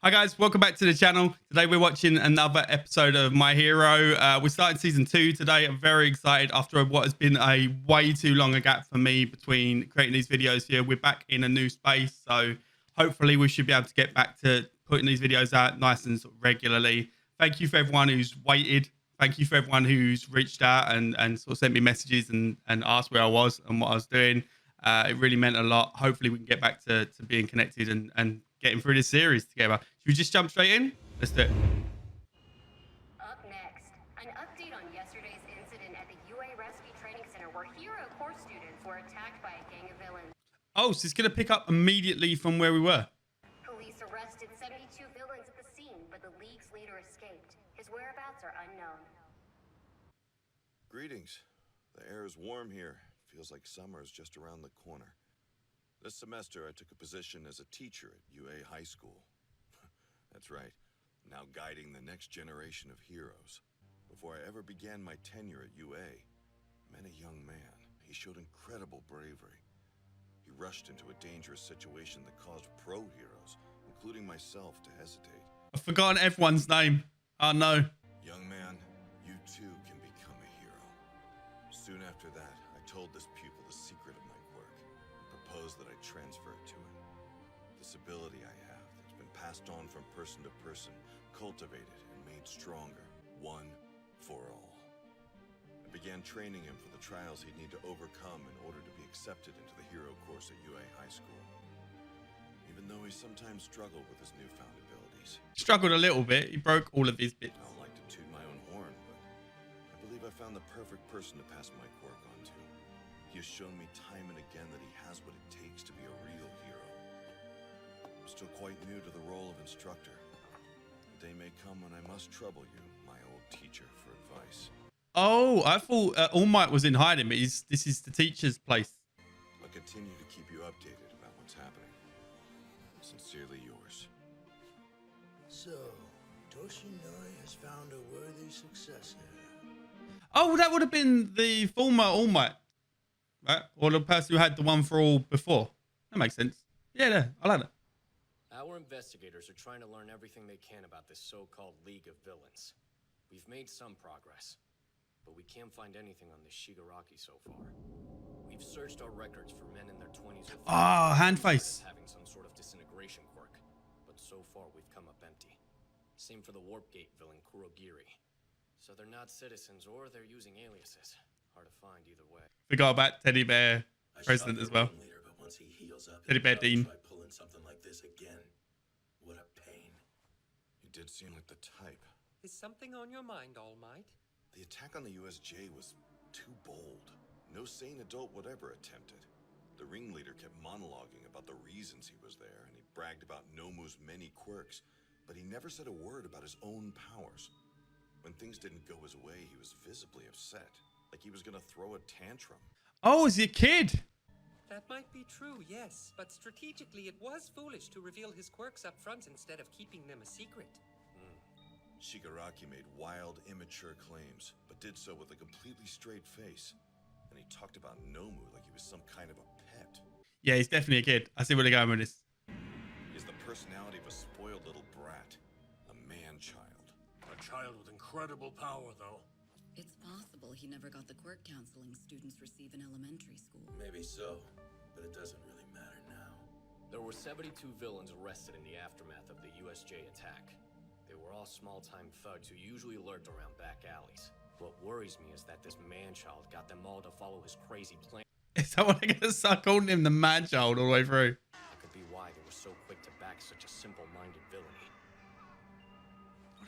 Hi guys, welcome back to the channel. Today we're watching another episode of My Hero. We're starting season 2 today. I'm very excited after what has been a way too long a gap for me between creating these videos here. We're back in a new space, so hopefully we should be able to get back to putting these videos out nice and sort of regularly. Thank you for everyone who's waited. Thank you for everyone who's reached out and sort of sent me messages and asked where I was and what I was doing. It really meant a lot. Hopefully, we can get back to being connected and getting through this series together. Should we just jump straight in? Let's do it. Up next, an update on yesterday's incident at the UA Rescue Training Center where hero course students were attacked by a gang of villains. Oh, so it's going to pick up immediately from where we were. Police arrested 72 villains at the scene, but the League's leader escaped. His whereabouts are unknown. Greetings. The air is warm here. Feels like summer is just around the corner. This semester, I took a position as a teacher at UA High School. That's right, now guiding the next generation of heroes. Before I ever began my tenure at UA, I met a young man. He showed incredible bravery. He rushed into a dangerous situation that caused pro heroes, including myself, to hesitate. I've forgotten everyone's name. Oh no. Young man, you too can become a hero. Soon after that, I told this pupil the secret of my work and proposed that I transfer it to him. This ability I have that's been passed on from person to person, cultivated and made stronger, one for all. I began training him for the trials he'd need to overcome in order to be accepted into the hero course at UA High School. Even though he sometimes struggled with his newfound abilities. Struggled a little bit. He broke all of his bits. I don't like to toot my own horn, but I believe I found the perfect person to pass my quirk on to. He has shown me time and again that he has what it takes to be a real hero. I'm still quite new to the role of instructor. The day may come when I must trouble you, my old teacher, for advice. Oh, I thought All Might was in hiding, but this is the teacher's place. I'll continue to keep you updated about what's happening. Sincerely yours. So, Toshinori has found a worthy successor. Oh, that would have been the former All Might, right? Or the person who had the one for all before. That makes sense. Yeah, I like that. Our investigators are trying to learn everything they can about this so-called League of Villains. We've made some progress, but we can't find anything on this Shigaraki so far. We've searched our records for men in their 20s or 30s Ah, hand face. having some sort of disintegration quirk, but so far we've come up empty. Same for the Warp Gate villain Kurogiri. So they're not citizens or they're using aliases. Hard to find either way. Forgot about Teddy Bear I President shot as the well. ringleader, but once he heals up, Teddy Bear he'll probably Dean. try pulling something like this again. What a pain. You did seem like the type. Is something on your mind, All Might? The attack on the USJ was too bold. No sane adult would ever attempt it. The ringleader kept monologuing about the reasons he was there, and he bragged about Nomu's many quirks, but he never said a word about his own powers. When things didn't go his way, he was visibly upset, like he was gonna throw a tantrum. Oh, is he a kid? That might be true, yes, but strategically it was foolish to reveal his quirks up front instead of keeping them a secret. Shigaraki made wild, immature claims, but did so with a completely straight face. And he talked about Nomu like he was some kind of a pet. Yeah, he's definitely a kid. I see where they're going with this. He has the personality of a spoiled little brat. A man-child. A child with incredible power, though. It's possible he never got the quirk counseling students receive in elementary school. Maybe so, but it doesn't really matter now. There were 72 villains arrested in the aftermath of the USJ attack. They were all small-time thugs who usually lurked around back alleys. What worries me is that this man-child got them all to follow his crazy plan. Is that what they're going to start calling him, the man-child, all the way through? That could be why they were so quick to back such a simple-minded villainy.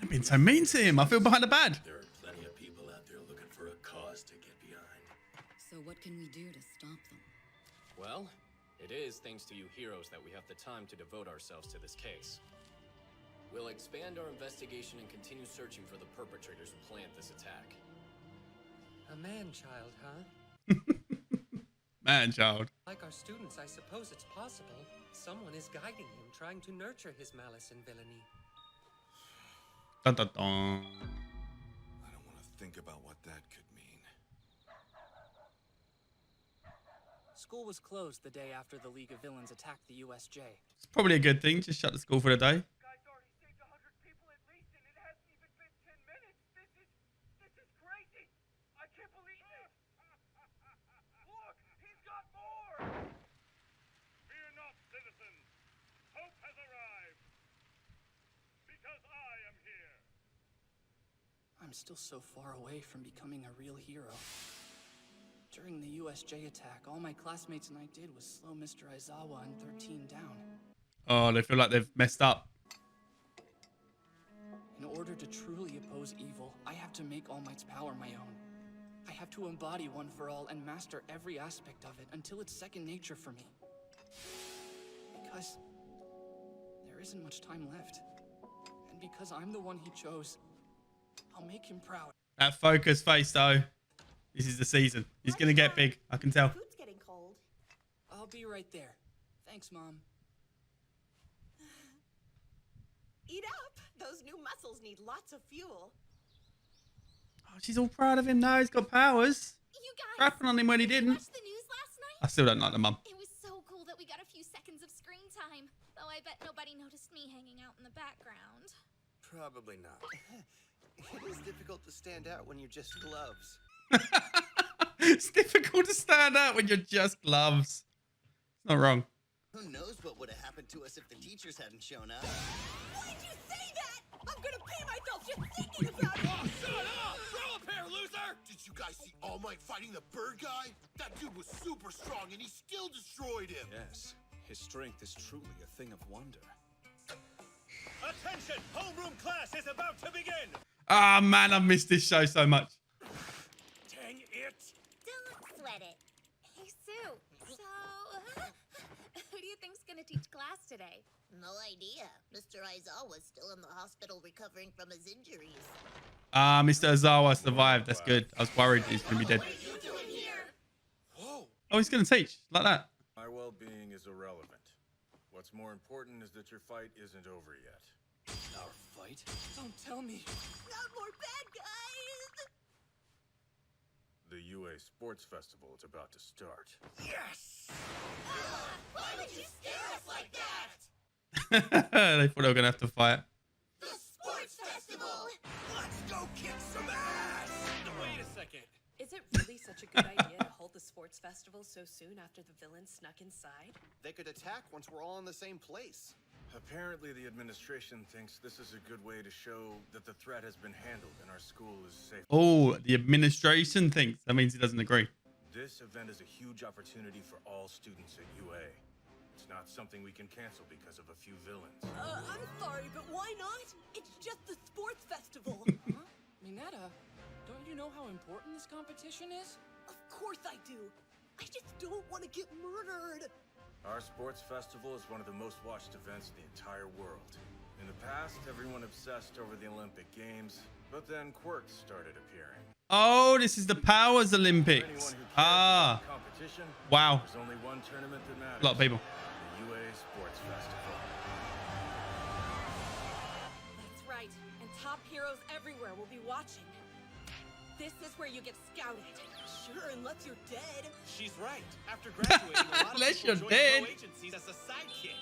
I've been so mean to him. I feel behind the bad. There are plenty of people out there looking for a cause to get behind. So what can we do to stop them? Well, it is thanks to you heroes that we have the time to devote ourselves to this case. We'll expand our investigation and continue searching for the perpetrators who planned this attack. A man-child, huh? Man-child. Like our students, I suppose it's possible. Someone is guiding him, trying to nurture his malice and villainy. Dun, dun, dun. I don't want to think about what that could mean. School was closed the day after the League of Villains attacked the USJ. It's probably a good thing. Just shut the school for the day. I'm still so far away from becoming a real hero. During the USJ attack, all my classmates and I did was slow Mr. Aizawa and 13 down. Oh, they feel like they've messed up. In order to truly oppose evil, I have to make All Might's power my own. I have to embody One for All and master every aspect of it until it's second nature for me. Because there isn't much time left. And because I'm the one he chose, I'll make him proud. That focus face, though. This is the season. He's going to get big. I can tell. Food's getting cold. I'll be right there. Thanks, Mom. Eat up. Those new muscles need lots of fuel. Oh, she's all proud of him now. He's got powers. You guys, Crapping on him when he didn't. watch the news last night? I still don't like the mum. It was so cool that we got a few seconds of screen time. Though I bet nobody noticed me hanging out in the background. Probably not. It is difficult to stand out when you're just gloves. It's difficult to stand out when you're just gloves. It's not wrong. Who knows what would have happened to us if the teachers hadn't shown up? Why did you say that? I'm gonna pay myself just thinking about it. Oh, shut up! Throw up here, loser! Did you guys see All Might fighting the bird guy? That dude was super strong and he still destroyed him. Yes, his strength is truly a thing of wonder. Attention! Homeroom class is about to begin! Ah, man, I've missed this show so much. Dang it! Don't sweat it. Hey, Sue. So, who do you think's gonna teach class today? No idea. Mr. Aizawa's still in the hospital recovering from his injuries. Ah, Mr. Ozawa survived. That's good. I was worried he's going to be dead. What are you doing here? Whoa! Oh, he's going to teach. Like that. My well-being is irrelevant. What's more important is that your fight isn't over yet. Our fight? Don't tell me. Not more bad guys. The UA Sports Festival is about to start. Yes! Why would you scare us like that? They thought they were going to have to fight. The sports festival. Let's go kick some ass! Wait a second. Is it really such a good idea to hold the sports festival so soon after the villains snuck inside? They could attack once we're all in the same place. Apparently, the administration thinks this is a good way to show that the threat has been handled and our school is safe. Oh, the administration thinks. That means he doesn't agree. This event is a huge opportunity for all students at UA. It's not something we can cancel because of a few villains. I'm sorry, but why not? It's just the sports festival. Huh? Minetta, don't you know how important this competition is? Of course I do. I just don't want to get murdered. Our sports festival is one of the most watched events in the entire world. In the past, everyone obsessed over the Olympic Games, but then quirks started appearing. Oh, this is the Powers Olympics. Ah, Competition, wow. there's only one tournament that matters. A lot of people. The UA Sports Festival. That's right. And top heroes everywhere will be watching. This is where you get scouted. Sure, unless you're dead. She's right. After graduating, a lot of Unless people you're join dead. pro agencies as a sidekick.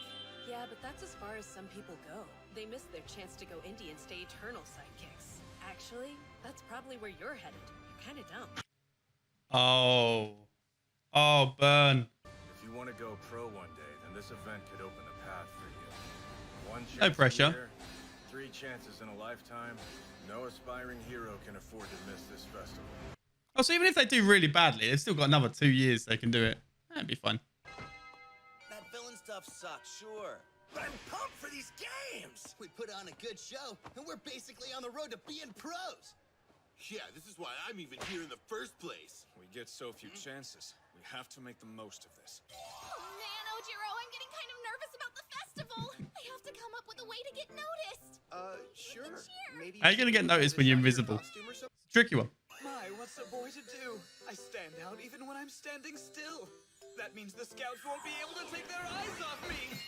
Yeah, but that's as far as some people go. They miss their chance to go indie and stay eternal sidekicks. Actually, that's probably where you're headed. You're kind of dumb. Oh. Oh, burn. If you want to go pro one day, then this event could open the path for you. One chance No pressure. a year, 3 chances in a lifetime. No aspiring hero can afford to miss this festival. Oh, so even if they do really badly, they've still got another 2 years they can do it. That'd be fun. That villain stuff sucks, sure. But I'm pumped for these games! We put on a good show, and we're basically on the road to being pros. Yeah, this is why I'm even here in the first place. We get so few chances. We have to make the most of this. Oh man, Ojiro, I'm getting kind of nervous about the festival. I have to come up with a way to get noticed. Sure. Maybe How are you going to get noticed when you're invisible? It's a tricky one. My, what's a boy to do? I stand out even when I'm standing still. That means the scouts won't be able to take their eyes off me.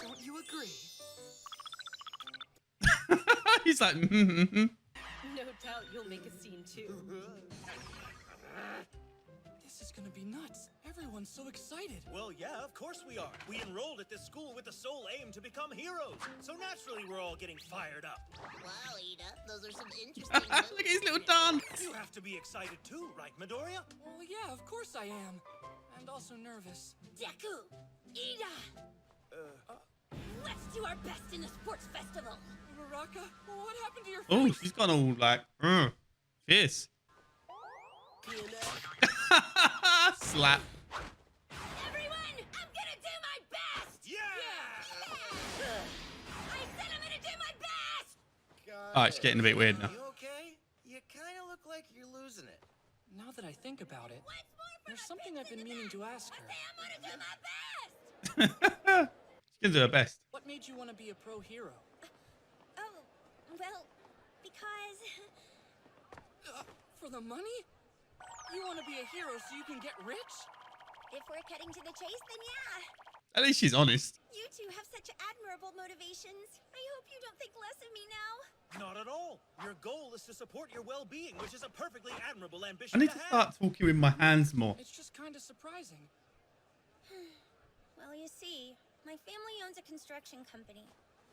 Don't you agree? He's like, No doubt you'll make a scene too. This is gonna be nuts. Everyone's so excited. Well, yeah, of course we are. We enrolled at this school with the sole aim to become heroes. So naturally, we're all getting fired up. Wow, Ida, those are some interesting Look at his little dance. You have to be excited too, right, Midoriya? Well, yeah, of course I am. And also nervous. Deku, Ida. Let's do our best in the sports festival. Baraka, what happened to your Oh, face? she's gone all like, fierce. Slap. Everyone, I'm gonna do my best! Yeah! I said I'm gonna do my best! Oh, it's getting a bit weird now. You okay? You kind of look like you're losing it. Now that I think about it, there's something I've been meaning to ask her. I'm gonna do my best! She's gonna do her best. What made you want to be a pro hero? Oh, well, because... For the money? You want to be a hero so you can get rich? If we're cutting to the chase, then yeah. At least she's honest. You two have such admirable motivations. I hope you don't think less of me now. Not at all. Your goal is to support your well-being, which is a perfectly admirable I ambition need to to have. start talking with my hands more. It's just kind of surprising. Well, you see, my family owns a construction company.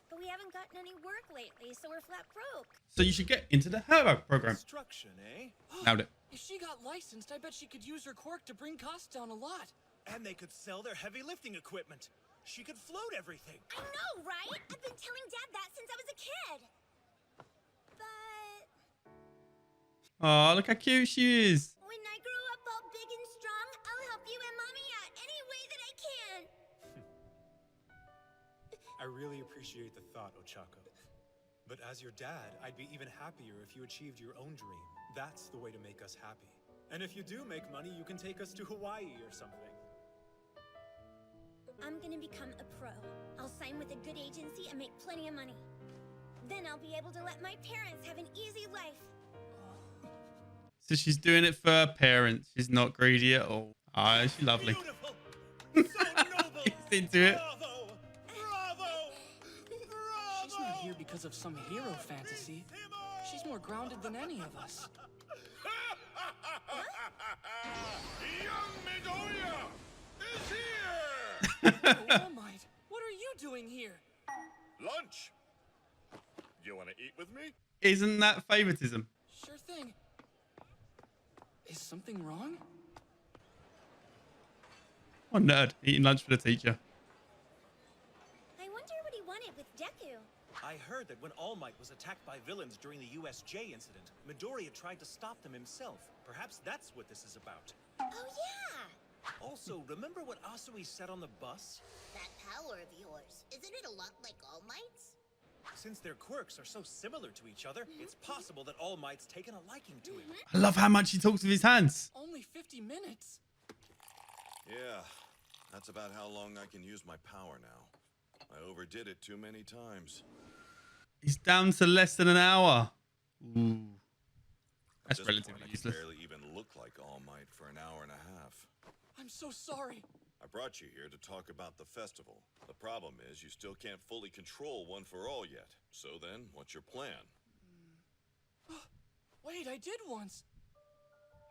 But we haven't gotten any work lately, so we're flat broke. So you should get into the hero program. Construction, eh? Nailed it. If she got licensed, I bet she could use her quirk to bring costs down a lot. And they could sell their heavy lifting equipment. She could float everything. I know, right? I've been telling Dad that since I was a kid. But Oh, look how cute she is. when I grow up all big and strong, I'll help you and Mommy out any way that I can. I really appreciate the thought, Ochaco. But as your dad, I'd be even happier if you achieved your own dream. That's the way to make us happy. And if you do make money, you can take us to Hawaii or something. I'm gonna become a pro. I'll sign with a good agency and make plenty of money. Then I'll be able to let my parents have an easy life. So she's doing it for her parents. She's not greedy at all. Ah, she's lovely. He's into it. She's not here because of some hero fantasy. She's more grounded than any of us. Young Midoriya is here! All Might, what are you doing here? Lunch. You want to eat with me? Isn't that favoritism? Sure thing. Is something wrong? Oh, nerd. Eating lunch for the teacher. I wonder what he wanted with Deku. I heard that when All Might was attacked by villains during the USJ incident, Midoriya tried to stop them himself. Perhaps that's what this is about. Oh, yeah! Also, remember what Asui said on the bus? That power of yours, isn't it a lot like All Might's? Since their quirks are so similar to each other, it's possible that All Might's taken a liking to him. I love how much he talks with his hands. Only 50 minutes? Yeah, that's about how long I can use my power now. I overdid it too many times. He's down to less than an hour. Ooh. That's At this relatively point, useless. I can barely even look like All Might for an hour and a half. I'm so sorry. I brought you here to talk about the festival. The problem is you still can't fully control One for All yet. So then, what's your plan? Wait, I did once.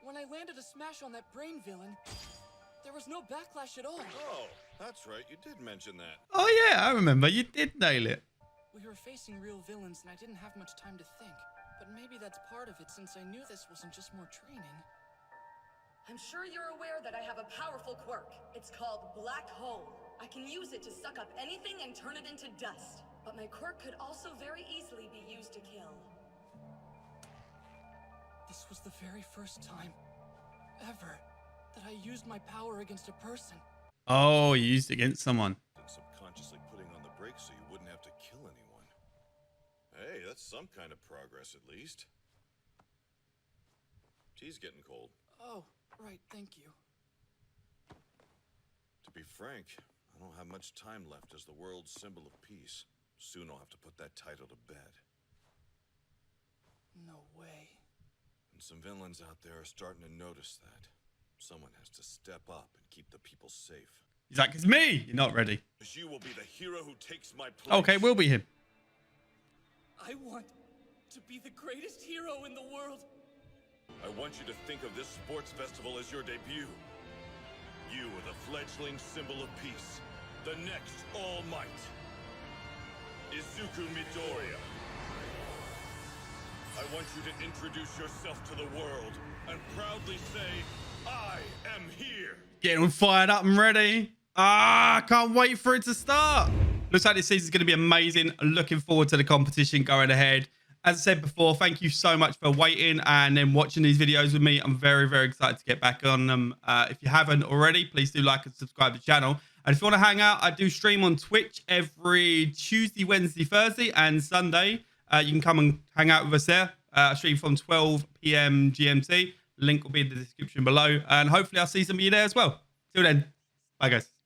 When I landed a smash on that brain villain, there was no backlash at all. Oh, that's right. You did mention that. Oh, yeah, I remember. You did nail it. We were facing real villains and I didn't have much time to think. But maybe that's part of it since I knew this wasn't just more training. I'm sure you're aware that I have a powerful quirk. It's called Black Hole. I can use it to suck up anything and turn it into dust. But my quirk could also very easily be used to kill. This was the very first time, ever, that I used my power against a person. Oh, you used it against someone. And subconsciously putting on the brakes so you wouldn't have to kill anyone. Hey, that's some kind of progress at least. Tea's getting cold. Oh, right, thank you. To be frank, I don't have much time left as the world's symbol of peace. Soon I'll have to put that title to bed. No way. And some villains out there are starting to notice that. Someone has to step up and keep the people safe. He's like, it's me. You're not ready. You will be the hero who takes my place. Okay, we'll be him. I want to be the greatest hero in the world. I want you to think of this sports festival as your debut. You are the fledgling symbol of peace. The next All Might. Izuku Midoriya. I want you to introduce yourself to the world and proudly say, I am here. Getting fired up and ready. Ah, I can't wait for it to start. Looks like this season's going to be amazing. Looking forward to the competition going ahead. As I said before, thank you so much for waiting and then watching these videos with me. I'm very, very excited to get back on them. If you haven't already, please do like and subscribe to the channel. And if you want to hang out, I do stream on Twitch every Tuesday, Wednesday, Thursday, and Sunday. You can come and hang out with us there. I stream from 12 p.m. GMT. Link will be in the description below. And hopefully I'll see some of you there as well. Till then, bye guys.